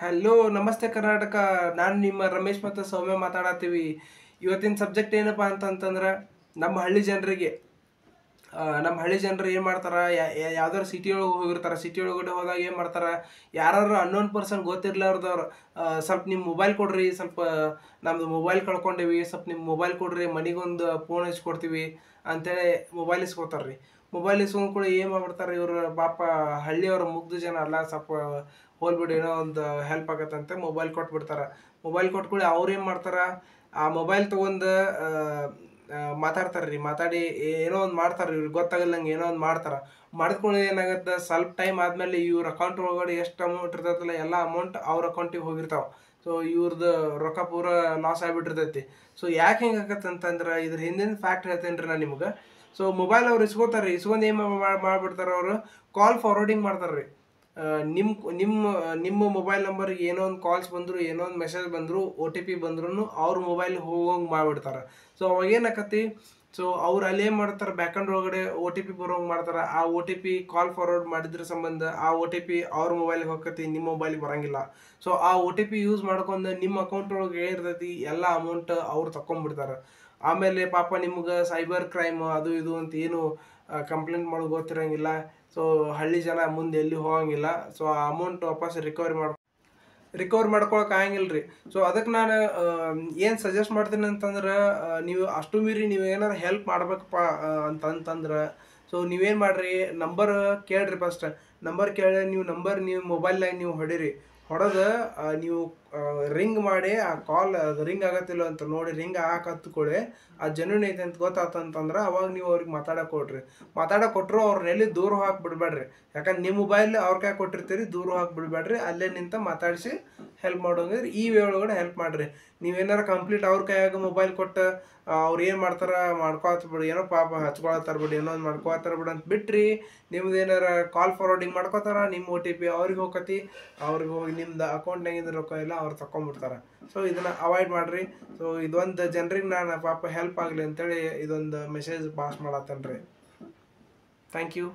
Hello ನಮಸ್ತೆ ಕರ್ನಾಟಕ. ನಾನು ನಿಮ್ಮ ರಮೇಶ್ ಮತ್ತು ಸೌಮ್ಯ ಮಾತಾಡತ್ತೀವಿ. ಇವತ್ತಿನ ಸಬ್ಜೆಕ್ಟ್ ಏನಪ್ಪ ಅಂತಂತಂದ್ರೆ ನಮ್ಮ ಹಳ್ಳಿ ಜನರು ಏನು ಮಾಡ್ತಾರೆ, ಯಾವ್ದಾರು ಸಿಟಿ ಒಳಗೆ ಹೋಗಿರ್ತಾರೆ. ಸಿಟಿ ಒಳಗಡೆ ಹೋದಾಗ ಏನು ಮಾಡ್ತಾರೆ, ಯಾರು ಅನ್ನೋನ್ ಪರ್ಸನ್ ಗೊತ್ತಿರ್ಲಾರ್ದವ್ರು ಸ್ವಲ್ಪ ನಿಮ್ಮ ಮೊಬೈಲ್ ಕೊಡ್ರಿ, ಸ್ವಲ್ಪ ನಮ್ಮದು ಮೊಬೈಲ್ ಕಳ್ಕೊಂಡೇವಿ, ಸ್ವಲ್ಪ ನಿಮ್ಮ ಮೊಬೈಲ್ ಕೊಡ್ರಿ, ಮನೆಗೊಂದು ಫೋನ್ ಹಚ್ಕೊಡ್ತೀವಿ ಅಂತೇಳಿ ಮೊಬೈಲ್ ಇಸ್ಕೊತಾರೆ ರೀ. ಮೊಬೈಲ್ ಇಸ್ಕೊಂಡು ಕೂಡ ಏನು ಮಾಡ್ಬಿಡ್ತಾರೆ ಇವರು, ಪಾಪ ಹಳ್ಳಿಯವ್ರ ಮುಗ್ಧ ಜನ ಅಲ್ಲ, ಸ್ವಲ್ಪ ಹೋಲ್ಬಿಡಿ ಏನೋ ಒಂದು ಹೆಲ್ಪ್ ಆಗತ್ತಂತೆ ಮೊಬೈಲ್ ಕೊಟ್ಬಿಡ್ತಾರೆ. ಮೊಬೈಲ್ ಕೊಟ್ಕೊಳ್ಳಿ ಅವ್ರು ಏನು ಮಾಡ್ತಾರೆ, ಆ ಮೊಬೈಲ್ ತೊಗೊಂಡು ಮಾತಾಡ್ತಾರೆ ರೀ. ಮಾತಾಡಿ ಏನೋ ಒಂದು ಮಾಡ್ತಾರೆ, ಇವ್ರಿಗೆ ಗೊತ್ತಾಗಲ್ಲಂಗೆ ಏನೋ ಒಂದು ಮಾಡ್ತಾರೆ. ಮಾಡಿದ್ಕೊಳ್ಳಿ ಏನಾಗುತ್ತೆ, ಸ್ವಲ್ಪ ಟೈಮ್ ಆದಮೇಲೆ ಇವ್ರ ಅಕೌಂಟ್ ಒಳಗಡೆ ಎಷ್ಟು ಅಮೌಂಟ್ ಇರ್ತೈತಲ್ಲ ಎಲ್ಲ ಅಮೌಂಟ್ ಅವ್ರ ಅಕೌಂಟಿಗೆ ಹೋಗಿರ್ತಾವೆ. ಸೊ ಇವ್ರದ್ದು ರೊಕ್ಕ ಪೂರ ಲಾಸ್ ಆಗಿಬಿಟ್ಟಿರ್ತೈತಿ. ಸೊ ಯಾಕೆ ಹಿಂಗೆ ಆಗತ್ತೆ ಅಂತಂದ್ರೆ ಇದ್ರ ಹಿಂದಿನ ಫ್ಯಾಕ್ಟ್ ಹೇಳ್ತೇನೆ ರೀ ನಾನು ನಿಮ್ಗೆ. ಸೊ ಮೊಬೈಲ್ ಅವ್ರು ಇಸ್ಕೋತಾರೆ ರೀ. ಇಸ್ಕೊಂಡು ಏನು ಮಾಡಿಬಿಡ್ತಾರೆ, ಅವರು ಕಾಲ್ ಫಾರ್ವರ್ಡಿಂಗ್ ಮಾಡ್ತಾರೆ ರೀ. ನಿಮ್ಮ ನಿಮ್ಮ ನಿಮ್ಮ ಮೊಬೈಲ್ ನಂಬರ್ಗೆ ಏನೋ ಒಂದು ಕಾಲ್ಸ್ ಬಂದರು, ಏನೋ ಒಂದು ಮೆಸೇಜ್ ಬಂದರು, OTP ಬಂದ್ರೂ ಅವ್ರ ಮೊಬೈಲ್ ಹೋಗಂಗೆ ಮಾಡಿಬಿಡ್ತಾರೆ. ಸೊ ಅವಾಗ ಏನಾಕತಿ, ಸೊ ಅವ್ರು ಅಲ್ಲಿ ಏನು ಮಾಡ್ತಾರೆ, ಬ್ಯಾಕಂಡ್ ಒಳಗಡೆ OTP ಬರೋಂಗೆ ಮಾಡ್ತಾರೆ. ಆ OTP ಕಾಲ್ ಫಾರ್ವರ್ಡ್ ಮಾಡಿದ್ರ ಸಂಬಂಧ ಆ OTP ಅವ್ರ ಮೊಬೈಲ್ಗೆ ಹೋಗತಿ, ನಿಮ್ಮ ಮೊಬೈಲಿಗೆ ಬರೋಂಗಿಲ್ಲ. ಸೊ ಆ OTP ಯೂಸ್ ಮಾಡ್ಕೊಂಡು ನಿಮ್ಮ ಅಕೌಂಟ್ ಒಳಗೆ ಏನಿರ್ತೈತಿ ಎಲ್ಲ ಅಮೌಂಟ್ ಅವ್ರು ತಗೊಂಡ್ಬಿಡ್ತಾರೆ. ಆಮೇಲೆ ಪಾಪ ನಿಮ್ಗೆ ಸೈಬರ್ ಕ್ರೈಮ್ ಅದು ಇದು ಅಂತ ಏನು ಕಂಪ್ಲೇಂಟ್ ಮಾಡೋದು ಗೊತ್ತಿರೋಂಗಿಲ್ಲ. ಸೊ ಹಳ್ಳಿ ಜನ ಮುಂದೆ ಎಲ್ಲಿ ಹೋಗಂಗಿಲ್ಲ. ಸೊ ಆ ಅಮೌಂಟ್ ವಾಪಸ್ ರಿಕವರ್ ಮಾಡ್ಕೊಳಕ್ಕೆ ಆಗಂಗಿಲ್ಲ ರೀ. ಸೊ ಅದಕ್ಕೆ ನಾನು ಏನು ಸಜೆಸ್ಟ್ ಮಾಡ್ತೀನಿ ಅಂತಂದ್ರೆ, ನೀವು ಅಷ್ಟು ಮೀರಿ ನೀವು ಏನಾರು ಹೆಲ್ಪ್ ಮಾಡ್ಬೇಕಪ್ಪ ಅಂತಂತಂದ್ರೆ, ಸೊ ನೀವೇನು ಮಾಡಿರಿ, ನಂಬರ್ ಕೇಳಿರಿ. ಫಸ್ಟ್ ನಂಬರ್ ಕೇಳಿ ನೀವು ಮೊಬೈಲ್ನಾಗ ನೀವು ಹೊಡೀರಿ. ಹೊಡೆದು ನೀವು ರಿಂಗ್ ಮಾಡಿ, ಆ ಕಾಲ್ ಅದು ರಿಂಗ್ ಆಗತ್ತಿಲ್ಲ ಅಂತ ನೋಡಿ, ರಿಂಗ್ ಹತ್ಕೊಳ್ಳಿ. ಆ ಜೆನ್ಯೂನ್ ಐತೆ ಅಂತ ಗೊತ್ತಾತಂತಂದ್ರೆ ಅವಾಗ ನೀವು ಅವ್ರಿಗೆ ಮಾತಾಡಕ್ಕೆ ಕೊಟ್ಟರು ಅವ್ರನ್ನ ಎಲ್ಲಿ ದೂರ ಹಾಕಿ ಬಿಡಬೇಡ್ರಿ. ಯಾಕಂದ್ರೆ ನಿಮ್ಮ ಮೊಬೈಲ್ ಅವ್ರ ಕೈ ಕೊಟ್ಟಿರ್ತೀರಿ, ದೂರ ಹಾಕಿ ಬಿಡಬೇಡ್ರಿ. ಅಲ್ಲೇ ನಿಂತ ಮಾತಾಡಿಸಿ ಹೆಲ್ಪ್ ಮಾಡೋಂಗಿದ್ರೆ ಈ ವೇ ಒಳಗಡೆ ಹೆಲ್ಪ್ ಮಾಡಿರಿ. ನೀವೇನಾರು ಕಂಪ್ಲೀಟ್ ಅವ್ರ ಕೈಯಾಗ ಮೊಬೈಲ್ ಕೊಟ್ಟು ಅವ್ರು ಏನು ಮಾಡ್ತಾರೆ ಮಾಡ್ಕೊತ ಬಿಡಿ, ಏನೋ ಪಾಪ ಹಚ್ಕೊಳತ್ತಾರ ಬಿಡಿ, ಏನೋ ಒಂದು ಮಾಡ್ಕೊತಾರ ಬಿಡಿ ಅಂತ ಬಿಟ್ರಿ. ನಿಮ್ದು ಏನಾರ ಕಾಲ್ ಫಾರ್ವರ್ಡಿಂಗ್ ಮಾಡ್ಕೋತಾರ, ನಿಮ್ಮ OTP ಅವ್ರಿಗೆ ಹೋಗತಿ, ಅವ್ರಿಗೆ ಹೋಗಿ ನಿಮ್ದು ಅಕೌಂಟ್ನಾಗಿಂದ ರೊಕ್ಕ ಎಲ್ಲ ಅವ್ರು ತಗೊಂಡ್ಬಿಡ್ತಾರೆ. ಸೊ ಇದನ್ನು ಅವಾಯ್ಡ್ ಮಾಡಿರಿ. ಸೊ ಇದೊಂದು ಜನರಿಗೆ ನಾನು ಪಾಪ ಹೆಲ್ಪ್ ಆಗಲಿ ಅಂತೇಳಿ ಇದೊಂದು ಮೆಸೇಜ್ ಪಾಸ್ ಮಾಡತ್ತೇನೆ ರೀ. Thank you.